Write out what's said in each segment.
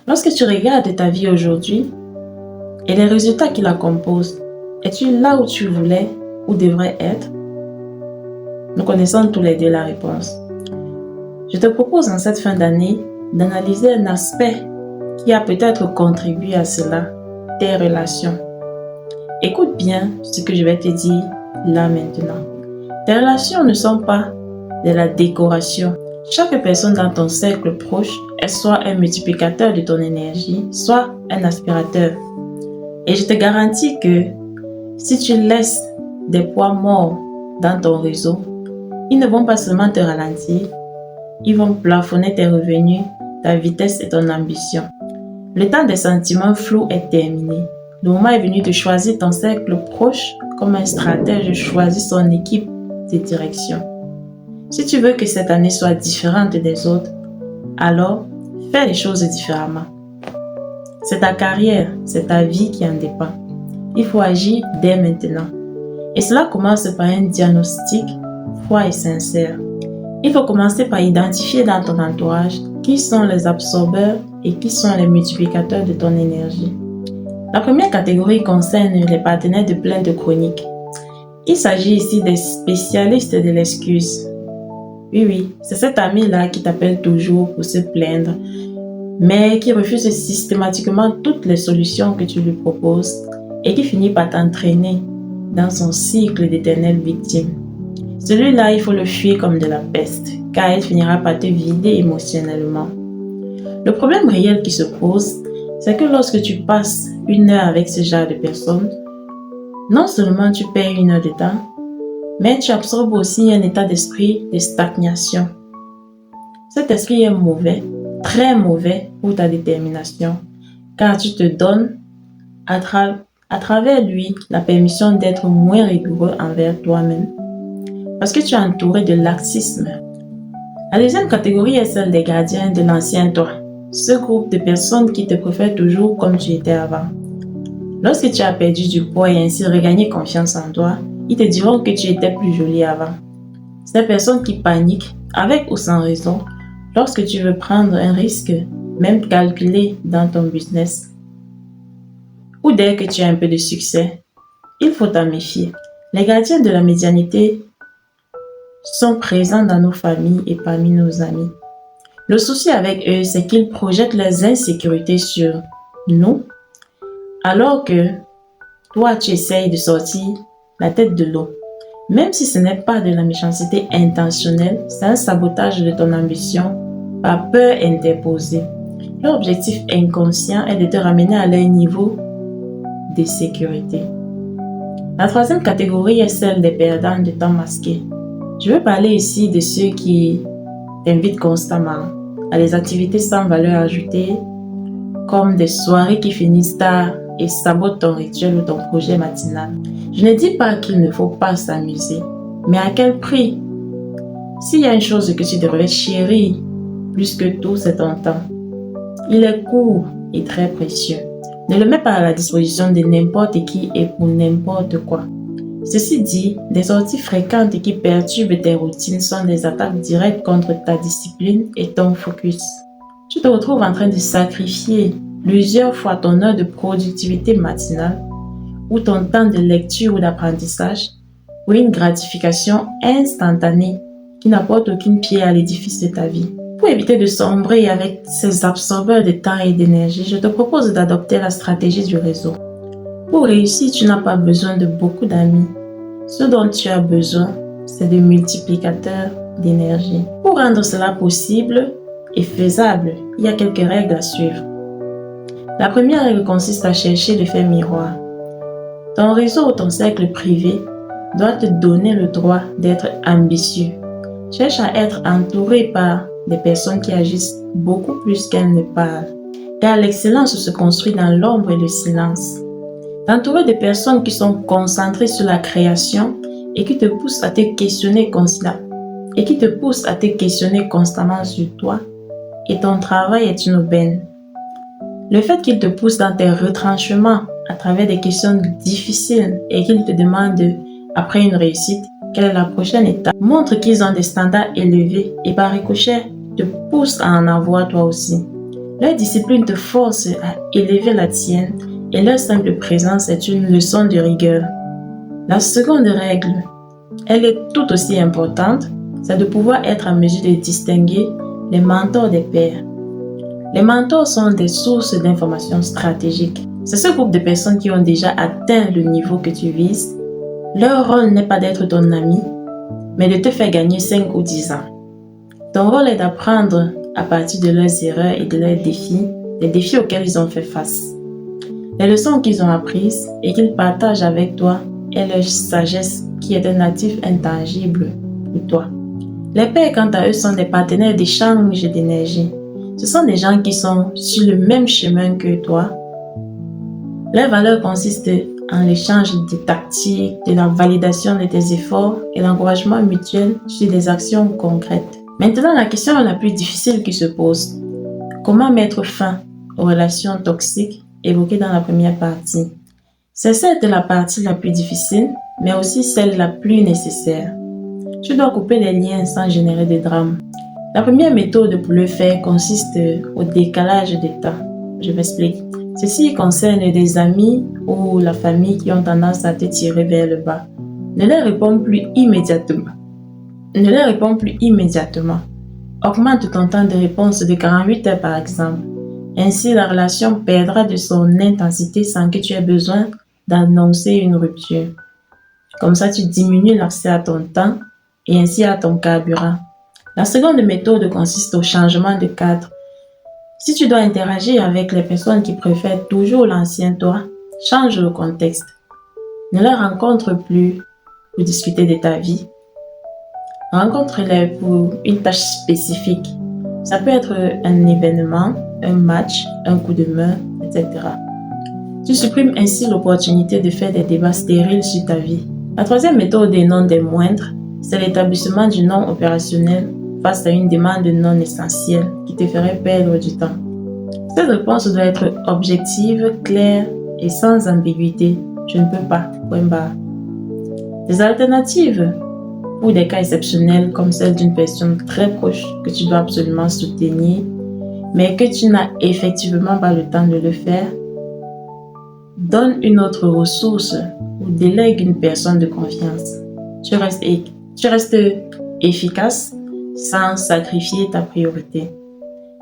Lorsque tu regardes ta vie aujourd'hui et les résultats qui la composent, es-tu là où tu voulais ou devrais être? Nous connaissons tous les deux la réponse. Je te propose en cette fin d'année d'analyser un aspect qui a peut-être contribué à cela, tes relations. Écoute bien ce que je vais te dire là maintenant. Tes relations ne sont pas de la décoration. Chaque personne dans ton cercle proche est soit un multiplicateur de ton énergie, soit un aspirateur. Et je te garantis que si tu laisses des poids morts dans ton réseau, ils ne vont pas seulement te ralentir, ils vont plafonner tes revenus, ta vitesse et ton ambition. Le temps des sentiments flous est terminé. Le moment est venu de choisir ton cercle proche comme un stratège choisit son équipe de direction. Si tu veux que cette année soit différente des autres, alors fais les choses différemment. C'est ta carrière, c'est ta vie qui en dépend. Il faut agir dès maintenant. Et cela commence par un diagnostic froid et sincère. Il faut commencer par identifier dans ton entourage qui sont les absorbeurs et qui sont les multiplicateurs de ton énergie. La première catégorie concerne les partenaires de plainte chronique. Il s'agit ici des spécialistes de l'excuse. Oui, c'est cet ami-là qui t'appelle toujours pour se plaindre, mais qui refuse systématiquement toutes les solutions que tu lui proposes et qui finit par t'entraîner dans son cycle d'éternelle victime. Celui-là, il faut le fuir comme de la peste, car il finira par te vider émotionnellement. Le problème réel qui se pose, c'est que lorsque tu passes une heure avec ce genre de personnes, non seulement tu perds une heure de temps, mais tu absorbes aussi un état d'esprit de stagnation. Cet esprit est mauvais, très mauvais pour ta détermination, car tu te donnes à travers lui la permission d'être moins rigoureux envers toi-même, parce que tu es entouré de laxisme. La deuxième catégorie est celle des gardiens de l'ancien toi, ce groupe de personnes qui te préfèrent toujours comme tu étais avant. Lorsque tu as perdu du poids et ainsi regagné confiance en toi, ils te diront que tu étais plus jolie avant. Ces personnes qui paniquent, avec ou sans raison, lorsque tu veux prendre un risque, même calculé dans ton business. Ou dès que tu as un peu de succès, il faut t'en méfier. Les gardiens de la médianité sont présents dans nos familles et parmi nos amis. Le souci avec eux, c'est qu'ils projettent leurs insécurités sur nous, alors que toi, tu essayes de sortir la tête de l'eau. Même si ce n'est pas de la méchanceté intentionnelle, c'est un sabotage de ton ambition par peur interposée. Leur objectif inconscient est de te ramener à leur niveau de sécurité. La troisième catégorie est celle des perdants de temps masqué. Je veux parler ici de ceux qui t'invitent constamment à des activités sans valeur ajoutée, comme des soirées qui finissent tard et sabotent ton rituel ou ton projet matinal. Je ne dis pas qu'il ne faut pas s'amuser, mais à quel prix? S'il y a une chose que tu devrais chérir plus que tout, c'est ton temps. Il est court et très précieux. Ne le mets pas à la disposition de n'importe qui et pour n'importe quoi. Ceci dit, des sorties fréquentes qui perturbent tes routines sont des attaques directes contre ta discipline et ton focus. Tu te retrouves en train de sacrifier plusieurs fois ton heure de productivité matinale ou ton temps de lecture ou d'apprentissage pour une gratification instantanée qui n'apporte aucune pierre à l'édifice de ta vie. Pour éviter de sombrer avec ces absorbeurs de temps et d'énergie, je te propose d'adopter la stratégie du réseau. Pour réussir, tu n'as pas besoin de beaucoup d'amis. Ce dont tu as besoin, c'est de multiplicateurs d'énergie. Pour rendre cela possible et faisable, il y a quelques règles à suivre. La première règle consiste à chercher l'effet miroir. Ton réseau ou ton cercle privé doit te donner le droit d'être ambitieux. Cherche à être entouré par des personnes qui agissent beaucoup plus qu'elles ne parlent. Car l'excellence se construit dans l'ombre et le silence. T'entourer de personnes qui sont concentrées sur la création et qui te poussent à te questionner constamment sur toi et ton travail est une aubaine. Le fait qu'ils te poussent dans tes retranchements à travers des questions difficiles et qu'ils te demandent, après une réussite, quelle est la prochaine étape, montre qu'ils ont des standards élevés et par ricochet te poussent à en avoir toi aussi. Leur discipline te force à élever la tienne et leur simple présence est une leçon de rigueur. La seconde règle, elle est tout aussi importante, c'est de pouvoir être en mesure de distinguer les mentors des pairs. Les mentors sont des sources d'informations stratégiques. C'est ce groupe de personnes qui ont déjà atteint le niveau que tu vises. Leur rôle n'est pas d'être ton ami, mais de te faire gagner 5 ou 10 ans. Ton rôle est d'apprendre à partir de leurs erreurs et de leurs défis, les défis auxquels ils ont fait face. Les leçons qu'ils ont apprises et qu'ils partagent avec toi est leur sagesse qui est un actif intangible pour toi. Les pairs, quant à eux, sont des partenaires d'échange d'énergie. Ce sont des gens qui sont sur le même chemin que toi. Leur valeur consiste en l'échange de tactiques, de la validation de tes efforts et l'encouragement mutuel sur des actions concrètes. Maintenant, la question la plus difficile qui se pose, comment mettre fin aux relations toxiques évoquées dans la première partie? C'est certes la partie la plus difficile, mais aussi celle la plus nécessaire. Tu dois couper les liens sans générer de drame. La première méthode pour le faire consiste au décalage de temps. Je m'explique. Ceci concerne des amis ou la famille qui ont tendance à te tirer vers le bas. Ne leur réponds plus immédiatement. Augmente ton temps de réponse de 48 heures par exemple. Ainsi, la relation perdra de son intensité sans que tu aies besoin d'annoncer une rupture. Comme ça, tu diminues l'accès à ton temps et ainsi à ton carburant. La seconde méthode consiste au changement de cadre. Si tu dois interagir avec les personnes qui préfèrent toujours l'ancien toi, change le contexte. Ne les rencontre plus pour discuter de ta vie. Rencontre-les pour une tâche spécifique. Ça peut être un événement, un match, un coup de main, etc. Tu supprimes ainsi l'opportunité de faire des débats stériles sur ta vie. La troisième méthode et non des moindres, c'est l'établissement du non opérationnel face à une demande non essentielle qui te ferait perdre du temps. Cette réponse doit être objective, claire et sans ambiguïté. Je ne peux pas. Point barre. Des alternatives pour des cas exceptionnels comme celle d'une personne très proche que tu dois absolument soutenir, mais que tu n'as effectivement pas le temps de le faire, donne une autre ressource ou délègue une personne de confiance. Tu restes efficace sans sacrifier ta priorité.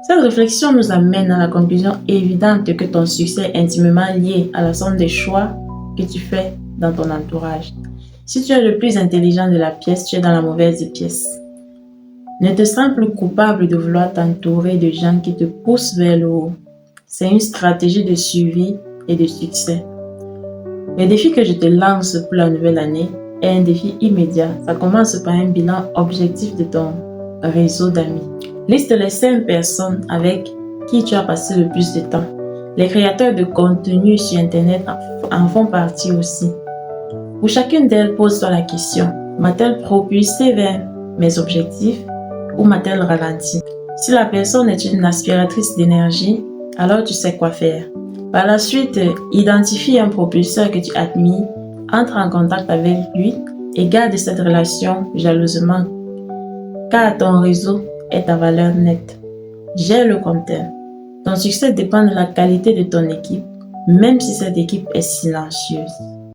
Cette réflexion nous amène à la conclusion évidente que ton succès est intimement lié à la somme des choix que tu fais dans ton entourage. Si tu es le plus intelligent de la pièce, tu es dans la mauvaise pièce. Ne te sens plus coupable de vouloir t'entourer de gens qui te poussent vers le haut. C'est une stratégie de suivi et de succès. Le défi que je te lance pour la nouvelle année est un défi immédiat. Ça commence par un bilan objectif de ton réseau d'amis. Liste les 5 personnes avec qui tu as passé le plus de temps. Les créateurs de contenu sur Internet en font partie aussi. Pour chacune d'elles, pose-toi la question, m'a-t-elle propulsé vers mes objectifs ou m'a-t-elle ralenti? Si la personne est une aspiratrice d'énergie, alors tu sais quoi faire. Par la suite, identifie un propulseur que tu admires, entre en contact avec lui et garde cette relation jalousement, car ton réseau est ta valeur nette. Gère le compteur. Ton succès dépend de la qualité de ton équipe, même si cette équipe est silencieuse.